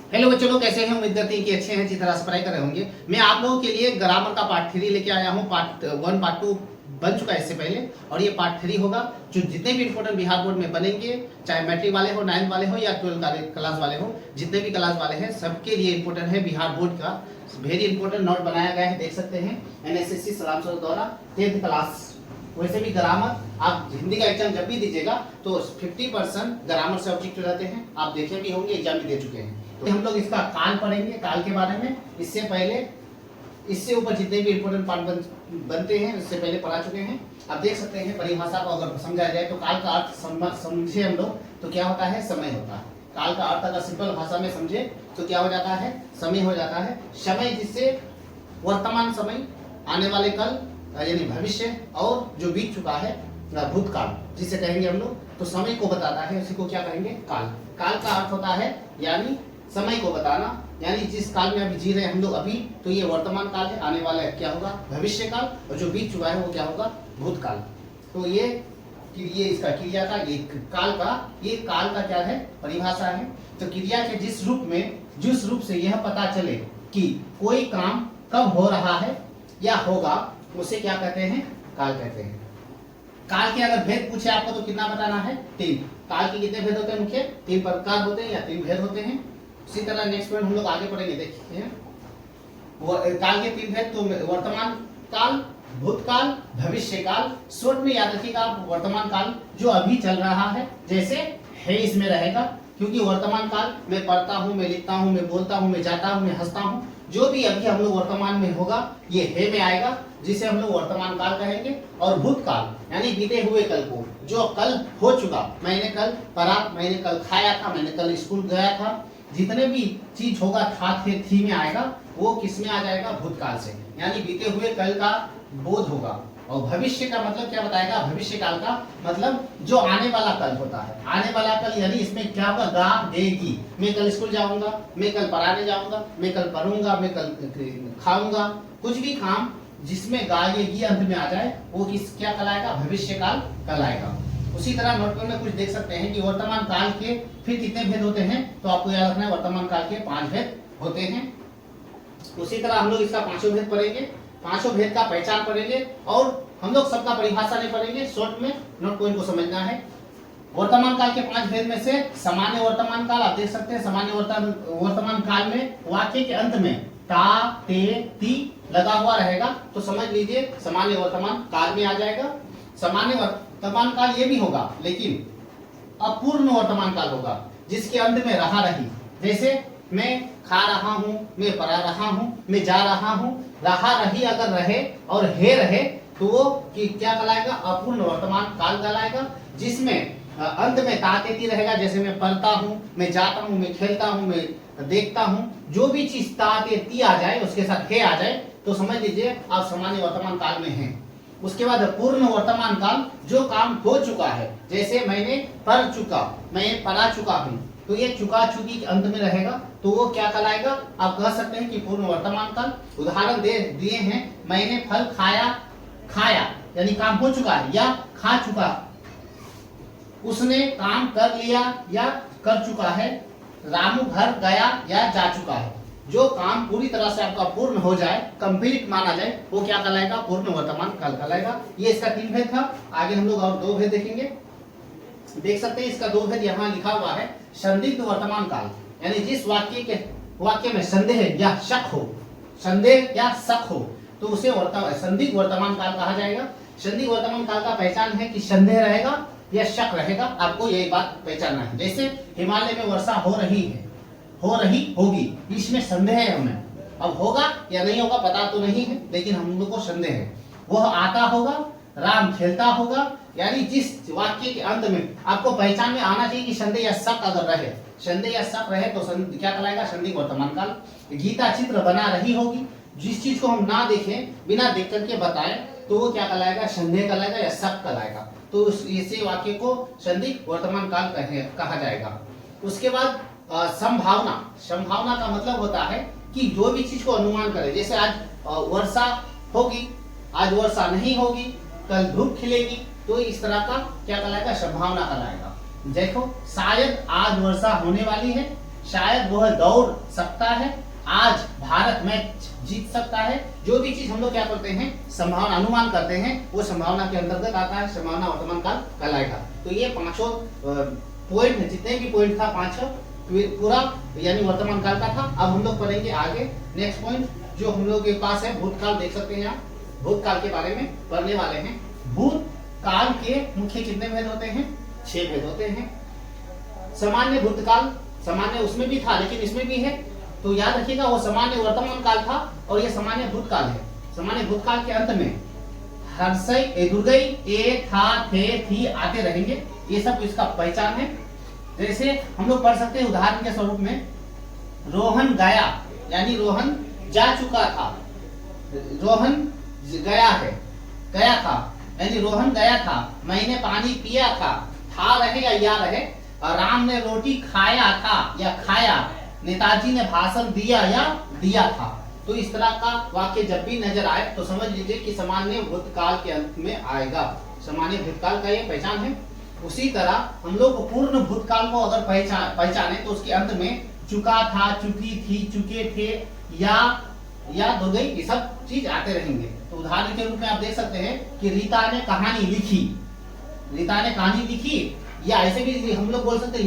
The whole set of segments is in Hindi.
हेलो बच्चों लोग, कैसे हैं? उम्मीद करते हैं कि अच्छे हैं, अच्छी तरह से पढ़ाई कर रहे होंगे। मैं आप लोगों के लिए ग्रामर का पार्ट 3 लेके आया हूं। पार्ट 1 पार्ट 2 बन चुका है इससे पहले, और ये पार्ट 3 होगा। जो जितने भी इंपॉर्टेंट बिहार बोर्ड में बनेंगे, चाहे मैट्रिक वाले हो, 9th वाले हो या 12 क्लास वाले हो, जितने भी क्लास वाले हैं सबके लिए इंपॉर्टेंट है बिहार बोर्ड का। वेरी इंपॉर्टेंट नोट बनाया गया है, देख सकते हैं। NSSC सलाम सर द्वारा 10th क्लास। वैसे भी ग्रामर आप हिंदी का एग्जाम जब भी दीजिएगा तो 50% ग्रामर से ऑब्जेक्ट रहते हैं। आप देखे भी होंगे, एग्जाम भी दे चुके हैं। तो हम लोग इसका काल पढ़ेंगे, काल के बारे में। इससे पहले इससे ऊपर जितने भी इंपोर्टेंट पार्ट बनते हैं इससे पहले पढ़ा चुके हैं। आप देख सकते हैं परिभाषा को अगर समझा जाए तो काल का अर्थ समझे हम लोग तो क्या होता है? समय होता है। काल का अर्थ अगर सिंपल भाषा में समझे तो क्या हो जाता है? समय हो जाता है। समय जिससे वर्तमान समय, आने वाले कल यानी भविष्य, और जो बीत चुका है भूतकाल जिसे कहेंगे हम लोग, तो समय को बताता है, उसी को क्या कहेंगे? काल। काल का अर्थ होता है यानी समय को बताना, यानी जिस काल में अभी जी रहे हैं हम लोग अभी, तो ये वर्तमान काल है। आने वाला क्या होगा? भविष्य काल। और जो बीत चुका है वो क्या होगा? भूतकाल। तो ये इसका क्रिया का, ये काल का क्या है? परिभाषा है। तो क्रिया के जिस रूप से यह पता चले कि कोई काम कब हो रहा है या होगा, उसे क्या कहते हैं? काल कहते हैं। काल के अगर भेद पूछे आपको तो कितना बताना है? 3। काल के कितने भेद होते हैं? मुख्य 3 प्रकार होते हैं या 3 भेद होते हैं। उसी तरह नेक्स्ट पॉइंट हम लोग आगे पढ़ेंगे। देखिए काल के 3 भेद, तो वर्तमान काल, भूतकाल, भविष्य काल। शॉर्ट में याद रखिएगा आप, वर्तमान काल जो अभी चल रहा है जैसे है इसमें रहेगा, क्योंकि वर्तमान काल मैं पढ़ता हूँ, मैं लिखता हूँ, मैं बोलता हूँ, मैं जाता हूँ, मैं हंसता हूँ, जो भी अभी हम लोग वर्तमान में होगा ये है में आएगा, जिसे हम लोग वर्तमान काल कहेंगे। और भूतकाल यानी बीते हुए कल को, जो कल हो चुका, मैंने कल पढ़ा, मैंने कल खाया था, मैंने कल स्कूल गया था, जितने भी चीज होगा था थे थी में आएगा, वो किस में आ जाएगा? भूतकाल से, यानी बीते हुए कल का बोध होगा। और भविष्य का मतलब क्या बताएगा? भविष्य काल का मतलब जो आने वाला कल होता है। आने वाला कल यानी इसमें क्या होगा? गा देगी। मैं कल स्कूल जाऊंगा, मैं कल पढ़ाने जाऊंगा, मैं कल पढ़ूंगा, मैं कल खाऊंगा, कुछ भी काम जिसमें गाएगी अंत में आ जाए वो क्या कहलाएगा? भविष्य काल कहलाएगा। उसी तरह नोट में कुछ देख सकते हैं कि वर्तमान काल के फिर कितने भेद होते हैं, तो आपको याद रखना है वर्तमान काल के 5 भेद होते हैं। उसी तरह हम लोग इसका 5वां भेद पढ़ेंगे, 5वां भेद का पहचान पढ़ेंगे, और हम लोग सबका परिभाषा नहीं पढ़ेंगे, शॉर्ट में नोट पॉइंट को समझना है। वर्तमान काल के 5 भेद में से सामान्य वर्तमान काल, आप देख सकते हैं सामान्य वर्तमान काल में वाक्य के अंत में ता, ते, ती लगा हुआ रहेगा, तो समझ लीजिए सामान्य वर्तमान काल में आ जाएगा। सामान्य वर्तमान काल ये भी होगा, लेकिन अपूर्ण वर्तमान काल होगा जिसके अंत में रहा रही। जैसे मैं खा रहा हूँ, मैं पढ़ा रहा हूँ, मैं जा रहा हूँ, रहा रही अगर रहे और हे रहे तो वो क्या कहलाएगा? अपूर्ण वर्तमान काल कहलाएगा, जिसमें अंत में तातेती रहेगा। जैसे मैं पढ़ता हूँ, मैं जाता हूँ, मैं खेलता हूँ, मैं देखता हूँ, जो भी चीज तातेती आ जाए उसके साथ हे आ जाए तो समझ लीजिए आप सामान्य वर्तमान काल में हैं। उसके बाद पूर्ण वर्तमान काल, जो काम हो चुका है, जैसे मैंने पढ़ चुका, मैं पढ़ा चुका हूँ, तो ये चुका चुकी के अंत में रहेगा, तो वो क्या कहलाएगा? आप कह सकते हैं कि पूर्ण वर्तमान काल। उदाहरण दिए हैं, मैंने फल खाया यानी काम हो चुका है या खा चुका, उसने काम कर लिया या कर चुका है, रामू घर गया या जा चुका है। जो काम पूरी तरह से आपका पूर्ण हो जाए, कंप्लीट माना जाए, वो क्या कहलाएगा? पूर्ण वर्तमान काल कहलाएगा। ये इसका 3 भेद था। आगे हम लोग और 2 भेद देखेंगे। देख सकते हैं इसका 2 भेद यहाँ लिखा हुआ है। संदिग्ध वर्तमान काल यानी जिस वाक्य में संदेह या शक हो, संदेह या शक हो, तो उसे संदिग्ध वर्तमान काल कहा जाएगा। संदिग्ध वर्तमान काल का पहचान है कि संदेह रहेगा या शक रहेगा, आपको यही बात पहचानना है। जैसे हिमालय में वर्षा हो रही है, हो रही होगी, इसमें संदेह है हमें। अब होगा या नहीं होगा पता तो नहीं है, लेकिन हम लोग को संदेह है। वह आता होगा, राम खेलता होगा, यानी जिस वाक्य के अंत में आपको पहचान में आना चाहिए कि संदेह या शक अगर रहे, संदेह या शक रहे तो क्या कहलाएगा? संदिग्ध वर्तमान काल। गीता चित्र बना रही होगी, जिस चीज को हम ना देखें, बिना देख करके बताएं, तो वो क्या कहलाएगा? संदेह कहलाएगा या शक कहलाएगा। तो इसे वाक्य को संदिग्ध वर्तमान काल कहा जाएगा। उसके बाद संभावना का मतलब होता है कि जो भी चीज को अनुमान करे, जैसे आज वर्षा होगी, आज वर्षा नहीं होगी, कल धूप खिलेगी, तो इस तरह का क्या कहलाएगा? संभावना कहलाएगा। देखो शायद आज वर्षा होने वाली है, शायद वह दौड़ सकता है, आज भारत मैच जीत सकता है। जो भी चीज हम लोग क्या करते हैं, संभावना अनुमान करते हैं, वो संभावना के अंतर्गत आता है, संभावना वर्तमान काल कहलाएगा। तो ये पांचों पॉइंट, जितने भी पॉइंट था पांचों पूरा यानी वर्तमान काल का था। अब हम लोग पढ़ेंगे आगे नेक्स्ट पॉइंट जो हम लोग के पास है भूतकाल। देख सकते हैं आप, भूतकाल के बारे में पढ़ने वाले हैं। भूतकाल के मुख्य कितने भेद होते हैं? 6 भेद होते हैं। सामान्य भूतकाल, सामान्य उसमें भी था लेकिन इसमें भी है, तो याद रखिएगा वो सामान्य वर्तमान काल था और ये सामान्य भूतकाल है। सामान्य भूतकाल के अंत में हर्षई दुर्गई ए था थे थी आते रहेंगे, ये सब इसका पहचान है। जैसे हम लोग पढ़ सकते हैं उदाहरण के स्वरूप में, रोहन गया यानी रोहन जा चुका था, रोहन गया है, गया था यानी रोहन गया था। मैंने पानी पिया था रहे या रहे। राम ने रोटी खाया था या खाया। नेताजी ने भाषण दिया या दिया था। तो इस तरह का वाक्य जब भी नजर आए तो समझ लीजिए कि सामान्य भूतकाल के अंत में आएगा। सामान्य भूतकाल का ये पहचान है। उसी तरह हम लोग पूर्ण भूतकाल को अगर पहचाने तो उसके अंत में चुका था, चुकी थी, चुके थे या दो गई, ये सब चीज आते रहेंगे। तो उदाहरण के रूप में आप देख सकते हैं कि रीता ने कहानी लिखी, रीता ने कहानी लिखी, या ऐसे भी हम लोग बोल सकते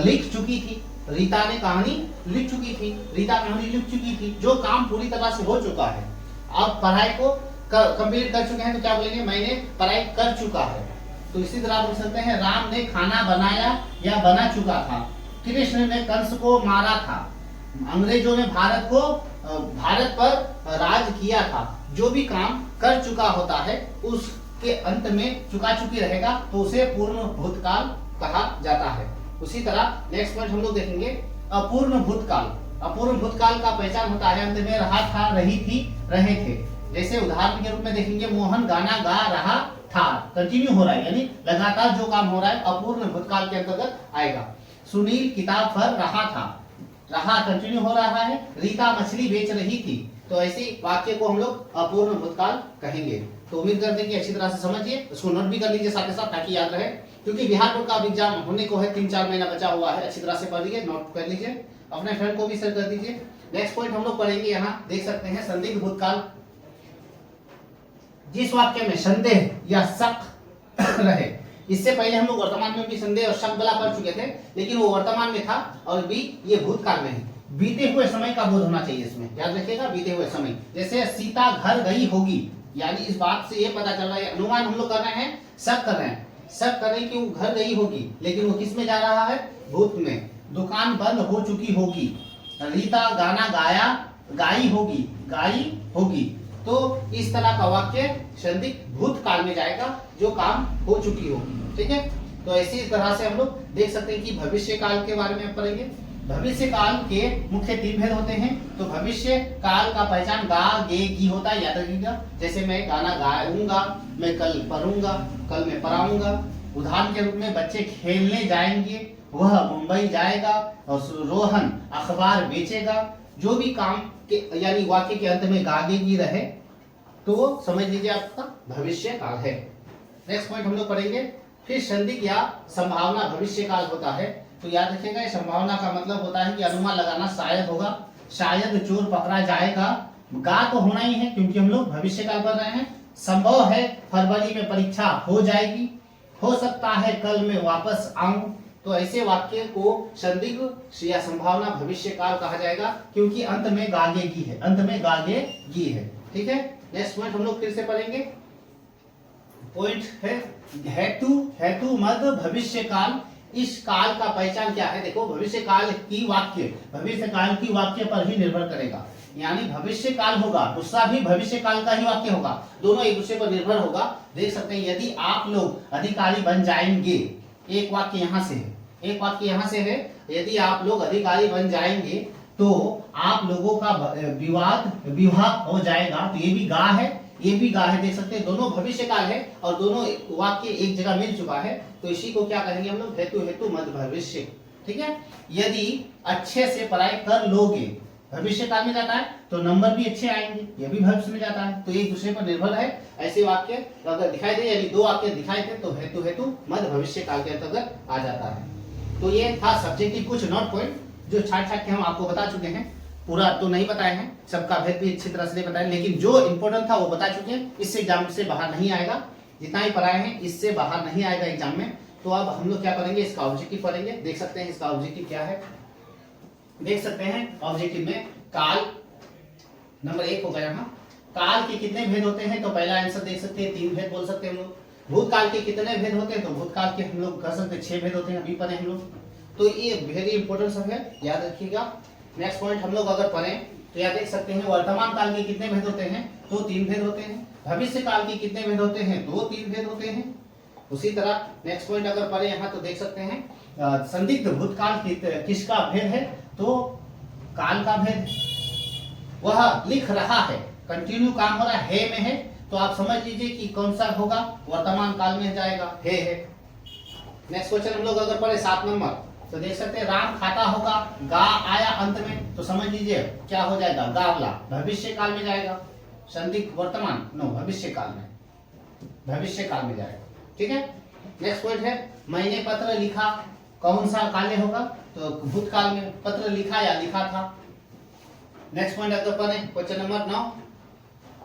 लिख चुकी थी। रीता ने कहानी लिख चुकी थी, रीता कहानी लिख चुकी थी। जो काम पूरी तरह से हो चुका है, आप पढ़ाई को कंप्लीट कर चुके हैं तो क्या बोलेंगे, मैंने पढ़ाई कर चुका है। तो इसी तरह बोल सकते हैं राम ने खाना बनाया या बना चुका था। कृष्ण ने कंस को मारा था। अंग्रेजों ने भारत पर राज किया था। जो भी काम कर चुका होता है उसके अंत में चुका चुकी रहेगा तो उसे पूर्ण भूतकाल कहा जाता है। उसी तरह नेक्स्ट पॉइंट हम लोग देखेंगे अपूर्ण भूतकाल। अपूर्ण भूतकाल का पहचान होता है अंत में रहा था, रही थी, रहे थे। जैसे उदाहरण के रूप में देखेंगे मोहन गाना गा रहा था, कंटिन्यू हो रहा है यानी लगातार जो काम हो रहा है अपूर्ण भूतकाल के अंतर्गत आएगा। सुनील किताब पढ़ रहा था, रहा कंटिन्यू हो रहा है। रीता मछली बेच रही थी। तो ऐसी वाक्य को हम लोग अपूर्ण भूतकाल कहेंगे। तो उम्मीद करते हैं कि अच्छी तरह से समझिए, उसको नोट भी कर लीजिए साथ के साथ ताकि याद रहे, क्योंकि बिहार बोर्ड का एग्जाम होने को है, 3-4 महीना बचा हुआ है। अच्छी तरह से पढ़ लीजिए, नोट कर लीजिए, अपने फ्रेंड को भी शेयर कर दीजिए। नेक्स्ट पॉइंट हम लोग पढ़ेंगे, यहाँ देख सकते हैं संदिग्ध भूतकाल। जिस वाक्य में संदेह या शक रहे, इससे पहले हम लोग वर्तमान में भी संदेह और शक वाला पढ़ चुके थे, लेकिन वो वर्तमान में था और भी ये भूतकाल में है। बीते हुए समय का बोध होना चाहिए इसमें, याद रखिएगा बीते हुए समय। जैसे सीता घर गई होगी, यानी इस बात से ये पता चल रहा है, अनुमान हम लोग कर रहे हैं, शक कर रहे हैं, शक कर रहे हैं कि वो घर गई होगी, लेकिन वो किस में जा रहा है, भूत में। दुकान बंद हो चुकी होगी। रीता गाना गाया, गाई होगी, गाई होगी। तो इस तरह का वाक्य संदिग्ध भूतकाल में जाएगा, जो काम हो चुकी होगी। ठीक है, तो इसी तरह से हम लोग देख सकते हैं कि भविष्य काल के बारे में पढ़ेंगे। भविष्य काल के मुख्य 3 भेद होते हैं। तो भविष्य काल का पहचान गा गे गी होता है, याद रखिएगा। जैसे मैं गाना गाऊंगा, मैं कल पढ़ूंगा, कल मैं पढ़ाऊंगा। उदाहरण के रूप में बच्चे खेलने जाएंगे, वह मुंबई जाएगा, और रोहन अखबार बेचेगा। जो भी काम के यानी वाक्य के अंत में गागेगी रहे तो वो समझ लीजिए आपका भविष्य काल है। नेक्स्ट पॉइंट हम लोग पढ़ेंगे, फिर संदिग्ध या संभावना भविष्य काल होता है। तो याद रखिएगा, संभावना का मतलब होता है कि अनुमान लगाना, शायद होगा, शायद चोर पकड़ा जाएगा। गा तो होना ही है क्योंकि हम लोग भविष्य काल पढ़ रहे हैं। संभव है फरवरी में परीक्षा हो जाएगी, हो सकता है कल मैं वापस आऊं। तो ऐसे वाक्य को संदिग्ध या संभावना भविष्य काल कहा जाएगा, क्योंकि अंत में गागेगी है, अंत में गागेगी है। ठीक है, नेक्स्ट पॉइंट हम लोग फिर से पढ़ेंगे। पॉइंट है हेतु मद भविष्य काल। इस काल का पहचान क्या है, देखो भविष्य काल की वाक्य भविष्य काल की वाक्य पर ही निर्भर करेगा। यानी भविष्य काल होगा, दूसरा भी भविष्य काल का ही वाक्य होगा, दोनों एक दूसरे पर निर्भर होगा। देख सकते हैं, यदि आप लोग अधिकारी बन जाएंगे, एक वाक्य यहाँ से है, एक वाक्य यहाँ से है, यदि आप लोग अधिकारी बन जाएंगे तो आप लोगों का विवाह हो जाएगा। तो ये भी गा है, ये भी गा है, देख सकते हैं दोनों भविष्य काल है और दोनों वाक्य एक जगह मिल चुका है। तो इसी को क्या कहेंगे हम लोग, हेतु मध्य भविष्य। ठीक है, यदि अच्छे से पढ़ाई कर लोगे, भविष्य काल में जाता है, तो नंबर भी अच्छे आएंगे, ये भी भविष्य में जाता है। तो एक दूसरे पर निर्भर है। ऐसे वाक्य अगर दिखाई दे, यानी 2 वाक्य दिखाई दे, तो हेतु मध्य भविष्य काल के अंतर्गत आ जाता है। तो ये था सब्जेक्टिव कुछ नोट पॉइंट जो छाट छाट के हम आपको बता चुके हैं, पूरा तो नहीं बताए हैं, सबका भेद भी अच्छी तरह से नहीं बताया, लेकिन जो इंपॉर्टेंट था वो बता चुके हैं। इससे एग्जाम से बाहर नहीं आएगा, जितना ही पढ़ाए हैं इससे बाहर नहीं आएगा एग्जाम में। तो अब हम लोग क्या करेंगे, इसका ऑब्जेक्टिव पढ़ेंगे। देख सकते हैं इसका ऑब्जेक्टिव क्या है, देख सकते हैं ऑब्जेक्टिव में काल नंबर 1 होगा। यहाँ काल के कितने भेद होते हैं, तो पहला आंसर देख सकते हैं 3 भेद बोल सकते हैं हम लोग। भूतकाल के कितने भेद होते हैं, तो भूतकाल के हम लोग कह सकते हैं 6 भेद होते हैं, अभी पढ़े हम लोग। तो ये वेरी इंपॉर्टेंट सब है, याद रखिएगा। नेक्स्ट पॉइंट हम लोग अगर पढ़ें तो यहाँ देख सकते हैं वर्तमान काल के कितने भेद होते हैं, तो 3 भेद होते हैं। भविष्य काल के कितने भेद होते हैं, तो 3 भेद होते हैं। उसी तरह नेक्स्ट पॉइंट अगर पढ़े यहाँ तो देख सकते हैं संदिग्ध भूतकाल किसका भेद है, तो काल का भेद। वह लिख रहा है, कंटिन्यू काम हो रहा है में है, तो आप समझ लीजिए कि कौन सा होगा, वर्तमान काल में जाएगा, है। नेक्स्ट क्वेश्चन हम लोग अगर पढ़े 7 नंबर, तो देख सकते हैं राम खाता होगा, गा आया अंत में, तो समझ लीजिए क्या हो जाएगा, गावला भविष्य काल में जाएगा। संदिग्ध वर्तमान नो भविष्य काल में, भविष्य काल में जाएगा, ठीक है। नेक्स्ट पॉइंट है मैंने पत्र लिखा, कौन सा काल होगा, तो भूतकाल में पत्र लिखा या लिखा था। नेक्स्ट पॉइंट अगर पढ़े क्वेश्चन नंबर 9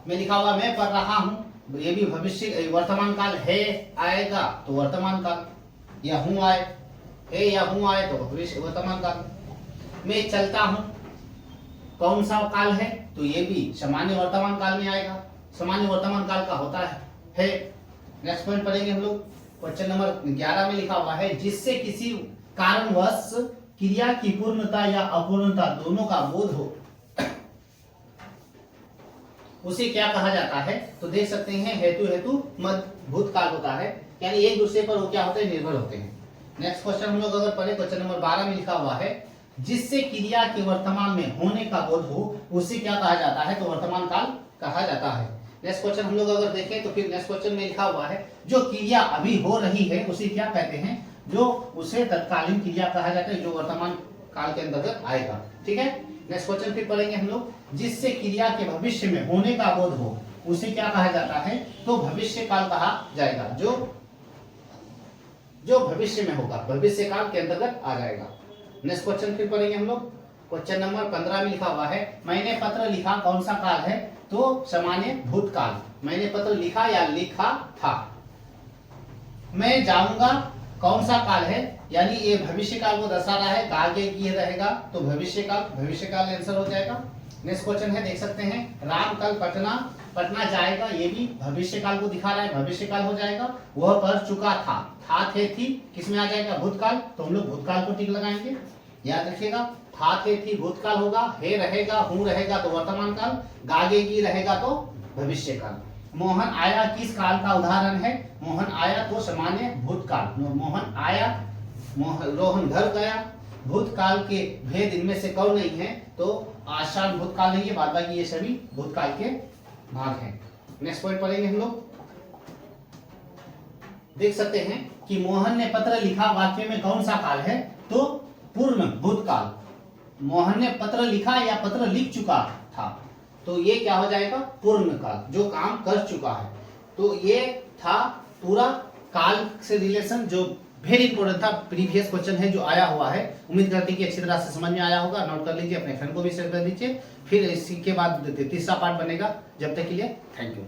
में लिखा हुआ मैं पढ़ रहा हूँ, ये भी भविष्य वर्तमान काल है आएगा, तो वर्तमान काल। या हूँ आए है, या हूँ आए तो भविष्य वर्तमान काल। मैं चलता हूँ, कौन सा काल है, तो ये भी सामान्य वर्तमान काल में आएगा, सामान्य वर्तमान काल का होता है। नेक्स्ट पॉइंट पढ़ेंगे हम लोग, क्वेश्चन नंबर 11 में लिखा हुआ है जिससे किसी कारणवश क्रिया की पूर्णता या अपूर्णता दोनों का बोध हो, उसे क्या कहा जाता है, तो देख सकते हैं हेतु मध्य भूतकाल होता है, यानी एक दूसरे पर वो क्या होते हैं, निर्भर होते हैं। नेक्स्ट क्वेश्चन हम लोग अगर पढ़े क्वेश्चन नंबर 12 में लिखा हुआ है जिससे क्रिया के वर्तमान में होने का बोध हो, उसे क्या कहा जाता है, तो वर्तमान काल कहा जाता है। नेक्स्ट क्वेश्चन हम लोग अगर देखें तो फिर नेक्स्ट क्वेश्चन में लिखा हुआ है जो क्रिया अभी हो रही है उसे क्या कहते हैं, जो उसे तत्कालीन क्रिया कहा जाता है, जो वर्तमान काल के अंतर्गत आएगा, ठीक है। नेक्स्ट क्वेश्चन फिर पढ़ेंगे हम लोग जिससे क्रिया के भविष्य में होने का बोध हो, उसे क्या कहा जाता है, तो भविष्य काल कहा जाएगा, जो भविष्य में होगा, भविष्य काल के अंतर्गत आ जाएगा। नेक्स्ट क्वेश्चन फिर पढ़ेंगे हम लोग, क्वेश्चन नंबर 15 में लिखा हुआ है मैंने पत्र लिखा, कौन सा काल है, तो सामान्य भूतकाल। मैंने पत्र लिखा या लिखा था। मैं जाऊंगा, कौन सा काल है, यानी ये भविष्य काल को दर्शा रहा है, आगे की रहेगा, तो भविष्य काल आंसर हो जाएगा। नेक्स्ट क्वेश्चन है देख सकते हैं राम कल पटना जाएगा, ये भी भविष्य काल को दिखा रहा है, भविष्य काल हो जाएगा। वह पढ़ चुका था थे थी किस में आ जाएगा, भूतकाल, तो हम लोग भूतकाल को टिक लगाएंगे, याद रखिएगा। था थे थी भूतकाल होगा, हे रहेगा, हूं रहेगा तो वर्तमान काल, गागे की रहेगा तो भविष्य काल। मोहन आया किस काल का उदाहरण है, मोहन आया तो सामान्य भूतकाल, मोहन आया, रोहन घर गया, भूतकाल के भेद इनमें से कौन नहीं है, तो आसान भूतकाल नहीं है, बाद बाकी ये सभी भूतकाल के भाग हैं। नेक्स्ट पॉइंट पढ़ेंगे हम लोग, देख सकते हैं कि मोहन ने पत्र लिखा, वाक्य में कौन सा काल है, तो पूर्ण भूतकाल। मोहन ने पत्र लिखा या पत्र लिख चुका था, तो ये क्या हो जाएगा, पूर्ण काल, जो काम कर चुका है। तो ये था पूरा काल से रिलेशन, जो वेरी इंपॉर्टेंट था, प्रीवियस क्वेश्चन है जो आया हुआ है। उम्मीद करते हैं कि अच्छी तरह से समझ में आया होगा, नोट कर लीजिए, अपने फ्रेंड को भी शेयर कर दीजिए। फिर इसके बाद तीसरा पार्ट बनेगा, जब तक के लिए थैंक यू।